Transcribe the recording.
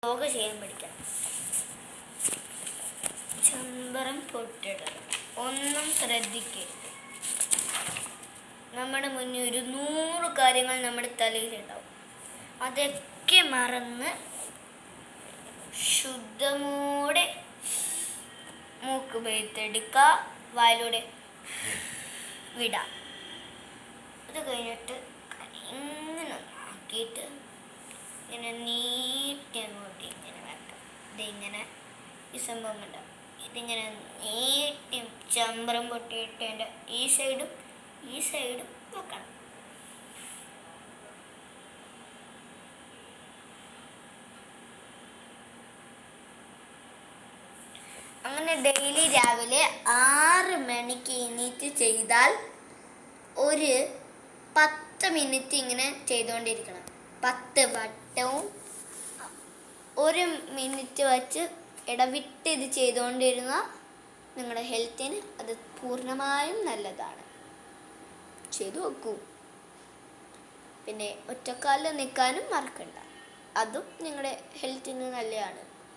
യോഗ ചെയ്യാൻ പഠിക്കണം. ചമ്പരം പൊട്ടിടണം. ഒന്നും ശ്രദ്ധിക്കരുത്. നമ്മുടെ മുന്നിൽ 100 കാര്യങ്ങൾ നമ്മുടെ തലയിലുണ്ടാവും. അതൊക്കെ മറന്ന് ശുദ്ധമോടെ മൂക്ക് പെയ്ത്തെടുക്കുക, വായിലൂടെ വിടാം. അത് കഴിഞ്ഞിട്ട് ഇങ്ങനെ ആക്കിയിട്ട് ഇങ്ങനെ നീട്ടി അങ്ങോട്ട് ഇങ്ങനെ വെക്കാം. ഇതിങ്ങനെ ഈ സംഭവം ഉണ്ടാവും. ഇതിങ്ങനെ നീട്ടി ചമ്പരം പൊട്ടിയിട്ട് ഈ സൈഡും വെക്കണം. അങ്ങനെ ഡെയിലി രാവിലെ 6 മണിക്ക് എണീറ്റ് ചെയ്താൽ ഒരു 10 മിനിറ്റ് ഇങ്ങനെ ചെയ്തുകൊണ്ടിരിക്കണം. 10 വട്ടവും 1 മിനിറ്റ് വച്ച് ഇടവിട്ട് ഇത് ചെയ്തുകൊണ്ടിരുന്നാൽ നിങ്ങളുടെ ഹെൽത്തിന് അത് പൂർണ്ണമായും നല്ലതാണ്. ചെയ്തു നോക്കൂ. പിന്നെ ഒറ്റക്കാലിൽ നിൽക്കാനും മറക്കണ്ട. അതും നിങ്ങളുടെ ഹെൽത്തിന് നല്ലതാണ്.